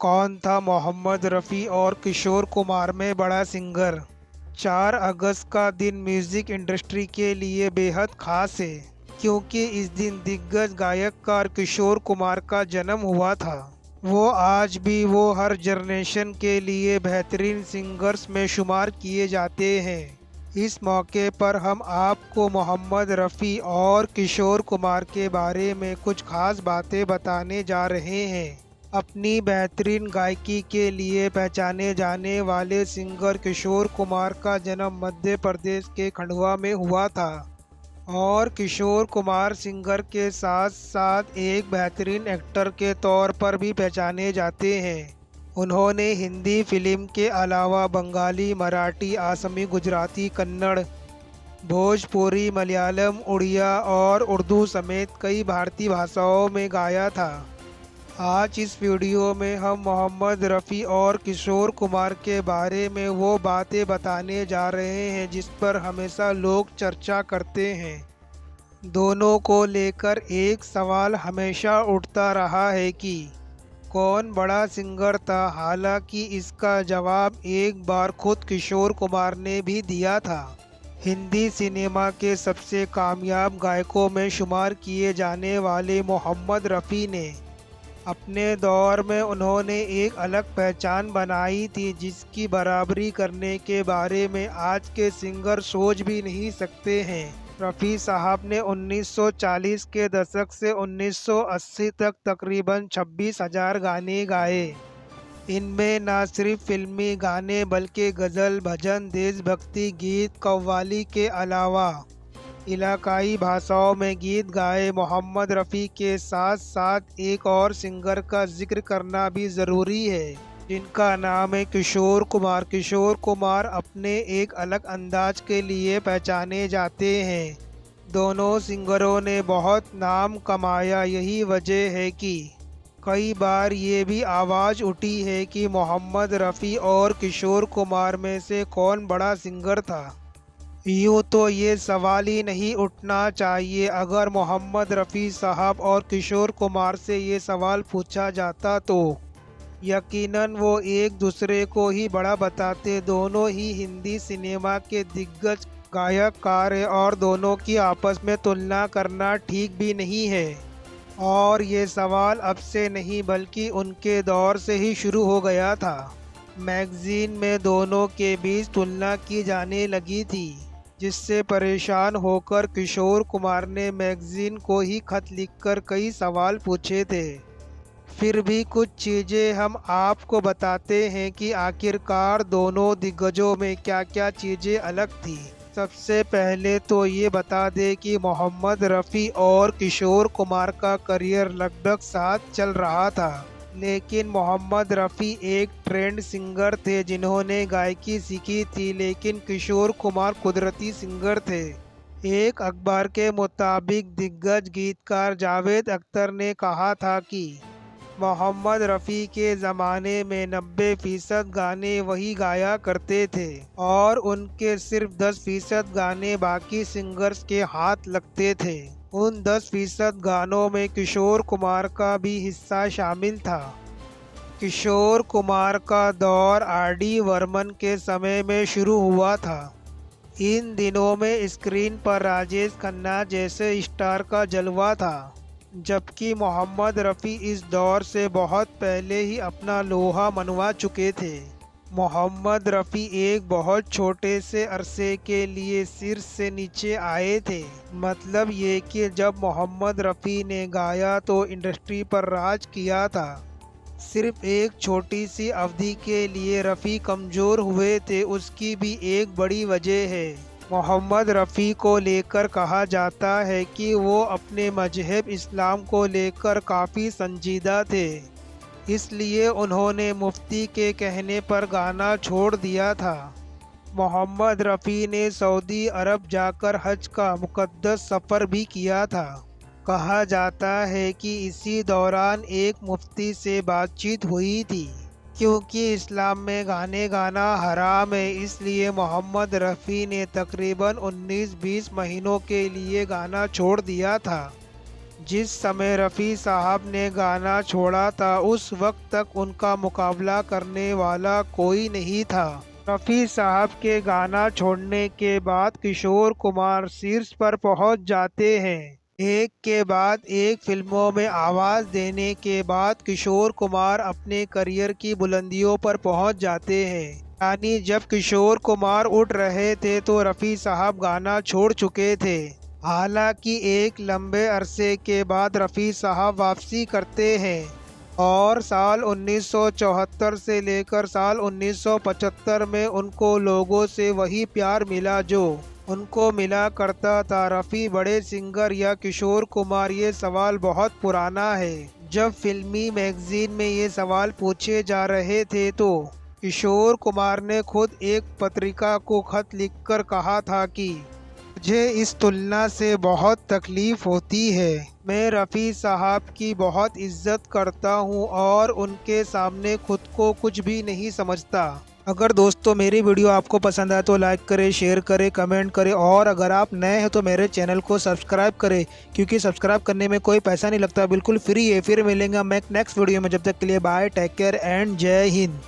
कौन था मोहम्मद रफ़ी और किशोर कुमार में बड़ा सिंगर? 4 अगस्त का दिन म्यूज़िक इंडस्ट्री के लिए बेहद ख़ास है, क्योंकि इस दिन दिग्गज गायककार किशोर कुमार का जन्म हुआ था। वो हर जनरेशन के लिए बेहतरीन सिंगर्स में शुमार किए जाते हैं। इस मौके पर हम आपको मोहम्मद रफ़ी और किशोर कुमार के बारे में कुछ ख़ास बातें बताने जा रहे हैं। अपनी बेहतरीन गायकी के लिए पहचाने जाने वाले सिंगर किशोर कुमार का जन्म मध्य प्रदेश के खंडवा में हुआ था और किशोर कुमार सिंगर के साथ साथ एक बेहतरीन एक्टर के तौर पर भी पहचाने जाते हैं। उन्होंने हिंदी फिल्म के अलावा बंगाली, मराठी, असमी, गुजराती, कन्नड़, भोजपुरी, मलयालम, उड़िया और उर्दू समेत कई भारतीय भाषाओं में गाया था। आज इस वीडियो में हम मोहम्मद रफ़ी और किशोर कुमार के बारे में वो बातें बताने जा रहे हैं जिस पर हमेशा लोग चर्चा करते हैं। दोनों को लेकर एक सवाल हमेशा उठता रहा है कि कौन बड़ा सिंगर था। हालांकि इसका जवाब एक बार खुद किशोर कुमार ने भी दिया था। हिंदी सिनेमा के सबसे कामयाब गायकों में शुमार किए जाने वाले मोहम्मद रफ़ी ने अपने दौर में उन्होंने एक अलग पहचान बनाई थी जिसकी बराबरी करने के बारे में आज के सिंगर सोच भी नहीं सकते हैं। रफ़ी साहब ने 1940 के दशक से 1980 तक तकरीबन 26,000 गाने गाए। इनमें न सिर्फ फिल्मी गाने बल्कि गज़ल, भजन, देशभक्ति गीत, कव्वाली के अलावा इलाकाई भाषाओं में गीत गाए। मोहम्मद रफ़ी के साथ साथ एक और सिंगर का जिक्र करना भी ज़रूरी है जिनका नाम है किशोर कुमार। किशोर कुमार अपने एक अलग अंदाज के लिए पहचाने जाते हैं। दोनों सिंगरों ने बहुत नाम कमाया। यही वजह है कि कई बार ये भी आवाज़ उठी है कि मोहम्मद रफ़ी और किशोर कुमार में से कौन बड़ा सिंगर था। यूँ तो ये सवाल ही नहीं उठना चाहिए। अगर मोहम्मद रफ़ी साहब और किशोर कुमार से ये सवाल पूछा जाता तो यकीनन वो एक दूसरे को ही बड़ा बताते। दोनों ही हिंदी सिनेमा के दिग्गज गायककार हैं और दोनों की आपस में तुलना करना ठीक भी नहीं है। और ये सवाल अब से नहीं बल्कि उनके दौर से ही शुरू हो गया था। मैगज़ीन में दोनों के बीच तुलना की जाने लगी थी, जिससे परेशान होकर किशोर कुमार ने मैगज़ीन को ही खत लिखकर कई सवाल पूछे थे। फिर भी कुछ चीज़ें हम आपको बताते हैं कि आखिरकार दोनों दिग्गजों में क्या क्या चीज़ें अलग थी। सबसे पहले तो ये बता दें कि मोहम्मद रफ़ी और किशोर कुमार का करियर लगभग साथ चल रहा था, लेकिन मोहम्मद रफ़ी एक ट्रेंड सिंगर थे जिन्होंने गायकी सीखी थी, लेकिन किशोर कुमार कुदरती सिंगर थे। एक अखबार के मुताबिक दिग्गज गीतकार जावेद अख्तर ने कहा था कि मोहम्मद रफ़ी के ज़माने में 90% गाने वही गाया करते थे और उनके सिर्फ 10% गाने बाकी सिंगर्स के हाथ लगते थे। उन 10% गानों में किशोर कुमार का भी हिस्सा शामिल था। किशोर कुमार का दौर आर.डी. बर्मन के समय में शुरू हुआ था। इन दिनों में स्क्रीन पर राजेश खन्ना जैसे स्टार का जलवा था, जबकि मोहम्मद रफ़ी इस दौर से बहुत पहले ही अपना लोहा मनवा चुके थे। मोहम्मद रफ़ी एक बहुत छोटे से अरसे के लिए शीर्ष से नीचे आए थे। मतलब ये कि जब मोहम्मद रफ़ी ने गाया तो इंडस्ट्री पर राज किया था। सिर्फ एक छोटी सी अवधि के लिए रफ़ी कमज़ोर हुए थे। उसकी भी एक बड़ी वजह है। मोहम्मद रफ़ी को लेकर कहा जाता है कि वो अपने मजहब इस्लाम को लेकर काफ़ी संजीदा थे, इसलिए उन्होंने मुफ्ती के कहने पर गाना छोड़ दिया था। मोहम्मद रफ़ी ने सऊदी अरब जाकर हज का मुक़द्दस सफ़र भी किया था। कहा जाता है कि इसी दौरान एक मुफ्ती से बातचीत हुई थी। क्योंकि इस्लाम में गाने गाना हराम है, इसलिए मोहम्मद रफ़ी ने तकरीबन 19-20 महीनों के लिए गाना छोड़ दिया था। जिस समय रफ़ी साहब ने गाना छोड़ा था उस वक्त तक उनका मुकाबला करने वाला कोई नहीं था। रफ़ी साहब के गाना छोड़ने के बाद किशोर कुमार शीर्ष पर पहुंच जाते हैं। एक के बाद एक फिल्मों में आवाज़ देने के बाद किशोर कुमार अपने करियर की बुलंदियों पर पहुंच जाते हैं। यानी जब किशोर कुमार उठ रहे थे तो रफ़ी साहब गाना छोड़ चुके थे। हालांकि एक लंबे अरसे के बाद रफ़ी साहब वापसी करते हैं और साल 1974 से लेकर साल 1975 में उनको लोगों से वही प्यार मिला जो उनको मिला करता था। रफ़ी बड़े सिंगर या किशोर कुमार, ये सवाल बहुत पुराना है। जब फिल्मी मैगजीन में ये सवाल पूछे जा रहे थे तो किशोर कुमार ने खुद एक पत्रिका को खत लिखकर कहा था कि मुझे इस तुलना से बहुत तकलीफ़ होती है। मैं रफ़ी साहब की बहुत इज्जत करता हूं और उनके सामने खुद को कुछ भी नहीं समझता। अगर दोस्तों मेरी वीडियो आपको पसंद आए तो लाइक करें, शेयर करें, कमेंट करें और अगर आप नए हैं तो मेरे चैनल को सब्सक्राइब करें, क्योंकि सब्सक्राइब करने में कोई पैसा नहीं लगता, बिल्कुल फ्री है। फिर मिलेंगे हम एक नेक्स्ट वीडियो में, जब तक के लिए बाय, टेक केयर एंड जय हिंद।